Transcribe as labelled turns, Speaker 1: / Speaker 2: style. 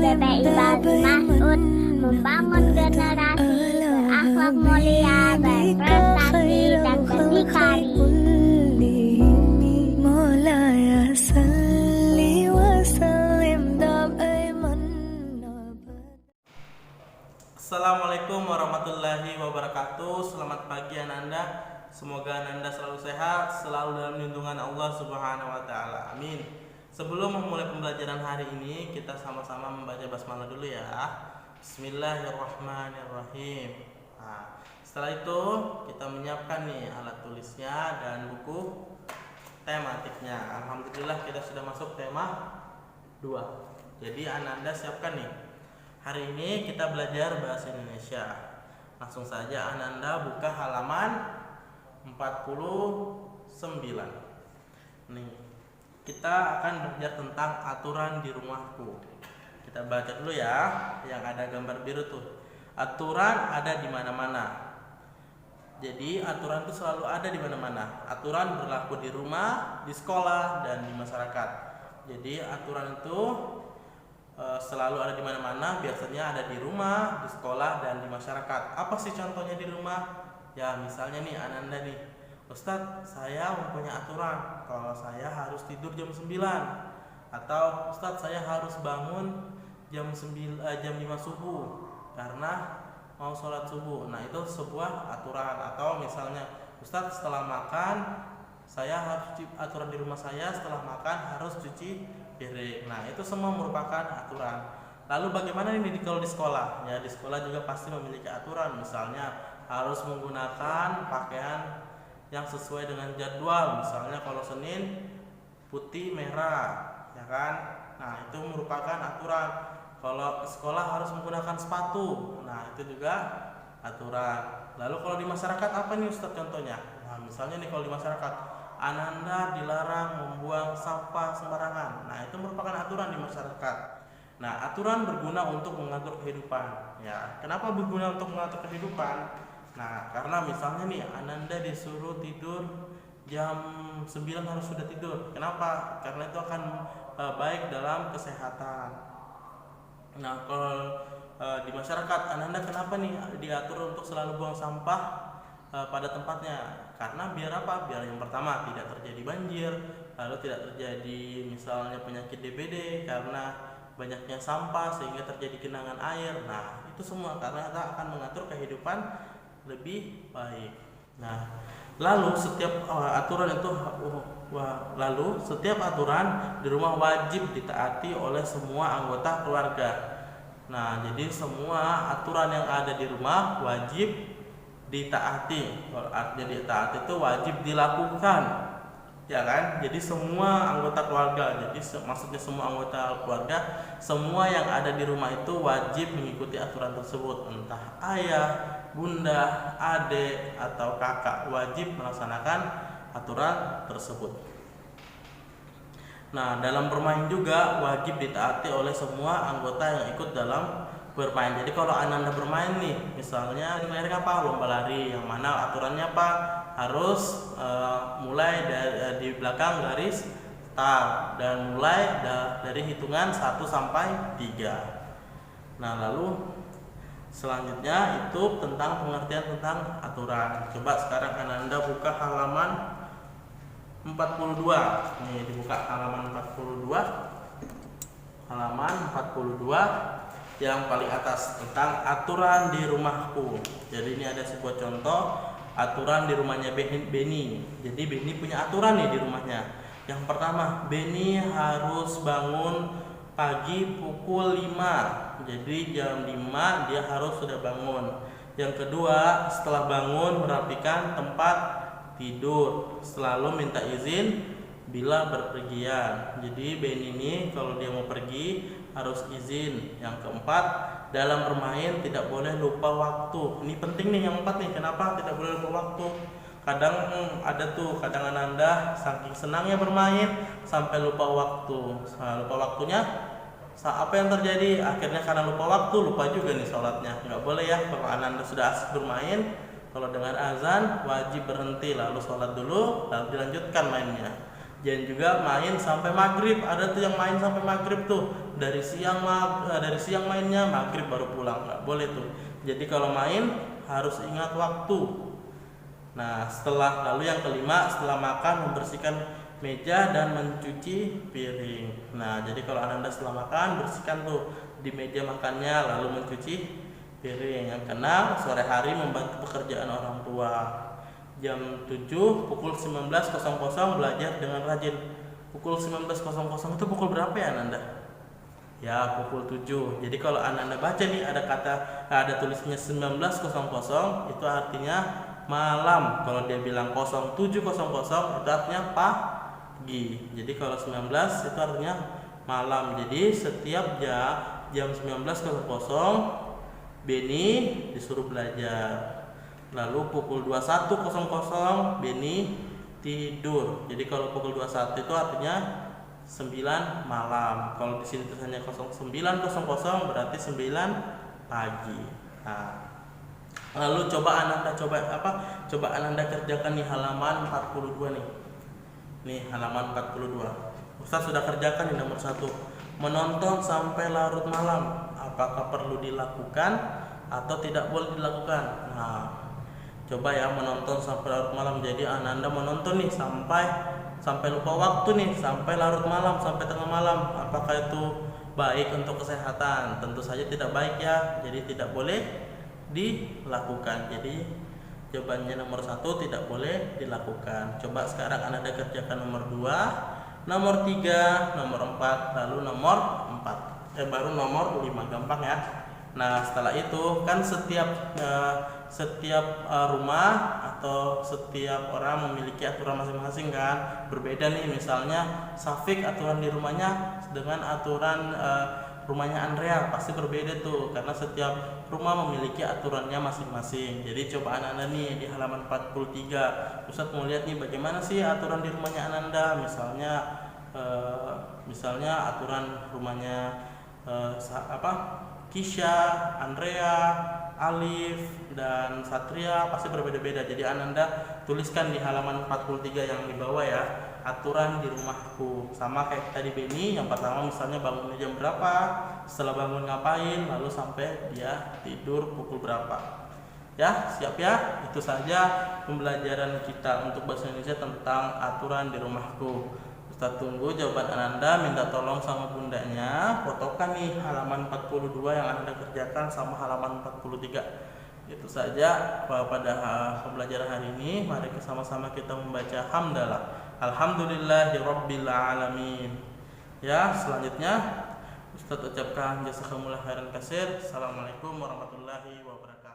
Speaker 1: PPI Bali Masud membangun generasi berakhlak mulia, berprestasi dan berdikari.
Speaker 2: Assalamualaikum warahmatullahi wabarakatuh. Selamat pagi Ananda. Semoga Ananda selalu sehat, selalu dalam lindungan Allah Subhanahu wa taala. Amin. Sebelum memulai pembelajaran hari ini, kita sama-sama membaca basmalah dulu ya. Bismillahirrahmanirrahim. Nah, setelah itu kita menyiapkan nih alat tulisnya dan buku tematiknya. Alhamdulillah kita sudah masuk tema 2. Jadi Ananda siapkan nih. Hari ini kita belajar bahasa Indonesia. Langsung saja Ananda buka halaman 49. Nih, kita akan belajar tentang aturan di rumahku. Kita baca dulu ya, yang ada gambar biru tuh. Aturan ada di mana-mana. Jadi aturan itu selalu ada di mana-mana. Aturan berlaku di rumah, di sekolah, dan di masyarakat. Jadi aturan itu selalu ada di mana-mana, biasanya ada di rumah, di sekolah, dan di masyarakat. Apa sih contohnya di rumah? Ya misalnya nih Ananda nih, Ustadz saya mempunyai aturan kalau saya harus tidur jam 9, atau Ustadz saya harus bangun jam 5 subuh karena mau sholat subuh. Nah itu sebuah aturan. Atau misalnya Ustadz setelah makan saya harus aturan di rumah saya, setelah makan harus cuci piring. Nah itu semua merupakan aturan. Lalu bagaimana ini kalau di sekolah? Ya di sekolah juga pasti memiliki aturan. Misalnya harus menggunakan pakaian yang sesuai dengan jadwal. Misalnya kalau Senin putih merah, ya kan? Nah itu merupakan aturan. Kalau sekolah harus menggunakan sepatu. Nah itu juga aturan. Lalu kalau di masyarakat apa nih Ustadz contohnya? Nah misalnya nih kalau di masyarakat Ananda dilarang membuang sampah sembarangan. Nah itu merupakan aturan di masyarakat. Nah aturan berguna untuk mengatur kehidupan. Ya kenapa berguna untuk mengatur kehidupan? Nah karena misalnya nih Ananda disuruh tidur jam 9 harus sudah tidur. Kenapa? Karena itu akan baik dalam kesehatan. Nah kalau di masyarakat Ananda kenapa nih diatur untuk selalu buang sampah pada tempatnya? Karena biar apa? Biar yang pertama tidak terjadi banjir, lalu tidak terjadi misalnya penyakit DBD karena banyaknya sampah sehingga terjadi genangan air. Nah itu semua karena kita akan mengatur kehidupan lebih baik. Nah lalu setiap aturan di rumah wajib ditaati oleh semua anggota keluarga. Nah jadi semua aturan yang ada di rumah wajib ditaati. Kalau artinya ditaati itu wajib dilakukan, ya kan? Jadi semua anggota keluarga, jadi maksudnya semua anggota keluarga, semua yang ada di rumah itu wajib mengikuti aturan tersebut. Entah ayah, bunda, adik, atau kakak wajib melaksanakan aturan tersebut. Nah dalam bermain juga wajib ditaati oleh semua anggota yang ikut dalam bermain. Jadi kalau Ananda bermain nih, misalnya lari apa, lomba lari, yang mana aturannya apa? Harus mulai di belakang garis start dan mulai dari hitungan 1 sampai 3. Nah lalu selanjutnya itu tentang pengertian tentang aturan. Coba sekarang Ananda buka halaman 42. Nih dibuka halaman 42. Halaman 42 yang paling atas tentang aturan di rumahku. Jadi ini ada sebuah contoh aturan di rumahnya Beni. Jadi Beni punya aturan nih di rumahnya. Yang pertama, Beni harus bangun pagi pukul 5. Jadi jam 5 dia harus sudah bangun. Yang kedua, setelah bangun merapikan tempat tidur, selalu minta izin bila berpergian. Jadi Beni ini kalau dia mau pergi harus izin. Yang keempat, dalam bermain tidak boleh lupa waktu. Ini penting nih yang 4 nih. Kenapa tidak boleh lupa waktu? Kadang ada tuh, kadang Ananda saking senangnya bermain sampai lupa waktu. Lupa waktunya, apa yang terjadi? Akhirnya karena lupa waktu, lupa juga nih sholatnya. Nggak boleh ya. Kalau Ananda sudah asik bermain, kalau dengar azan wajib berhenti lalu sholat dulu, lalu dilanjutkan mainnya. Jangan juga main sampai maghrib. Ada tuh yang main sampai maghrib tuh, dari siang mainnya, maghrib baru pulang. Nggak boleh tuh. Jadi kalau main harus ingat waktu. Nah, lalu yang kelima, setelah makan membersihkan meja dan mencuci piring. Nah, jadi kalau Ananda setelah makan bersihkan tuh di meja makannya, lalu mencuci piring. Yang keenam, sore hari membantu pekerjaan orang tua. Jam 7, pukul 19.00 belajar dengan rajin. Pukul 19.00 itu pukul berapa ya Ananda? Ya, pukul 7. Jadi kalau Ananda baca nih ada tulisnya 19.00, itu artinya malam. Kalau dia bilang 07.00 itu artinya pagi. Jadi kalau 19 itu artinya malam. Jadi setiap jam 19.00 Beni disuruh belajar. Lalu pukul 21.00 Beni tidur. Jadi kalau pukul 21 itu artinya 9 malam. Kalau di sini tulisannya 09.00 berarti 9 pagi. Nah, lalu coba Ananda kerjakan di halaman 42 nih. Nih halaman 42. Ustaz sudah kerjakan di nomor 1. Menonton sampai larut malam, apakah perlu dilakukan atau tidak boleh dilakukan? Nah, coba ya, menonton sampai larut malam. Jadi Ananda menonton nih sampai lupa waktu nih, sampai larut malam, sampai tengah malam. Apakah itu baik untuk kesehatan? Tentu saja tidak baik ya. Jadi tidak boleh dilakukan. Jadi jawabannya nomor 1, tidak boleh dilakukan. Coba sekarang Ananda kerjakan nomor 2, nomor 3, nomor 4, lalu nomor 4. Baru nomor 5, gampang ya. Nah, setelah itu kan setiap rumah atau setiap orang memiliki aturan masing-masing kan, berbeda nih. Misalnya Safik aturan di rumahnya dengan aturan rumahnya Andrea pasti berbeda tuh, karena setiap rumah memiliki aturannya masing-masing. Jadi coba Ananda nih di halaman 43, Ustadz mau lihat nih bagaimana sih aturan di rumahnya Ananda. Misalnya aturan rumahnya Kisha, Andrea, Alif, dan Satria pasti berbeda-beda. Jadi Ananda tuliskan di halaman 43 yang di bawah ya, aturan di rumahku. Sama kayak tadi Beni, yang pertama misalnya bangunnya jam berapa, setelah bangun ngapain, lalu sampai dia tidur pukul berapa. Ya, siap ya? Itu saja pembelajaran kita untuk bahasa Indonesia tentang aturan di rumahku. Ustaz tunggu jawaban Ananda, minta tolong sama bundanya fotokan nih halaman 42 yang Ananda kerjakan sama halaman 43. Itu saja pada pembelajaran hari ini. Mari sama-sama kita membaca hamdalah. Alhamdulillahirabbil alamin. Ya, selanjutnya Ustaz ucapkan jazakumullah khairan katsir. Assalamualaikum warahmatullahi wabarakatuh.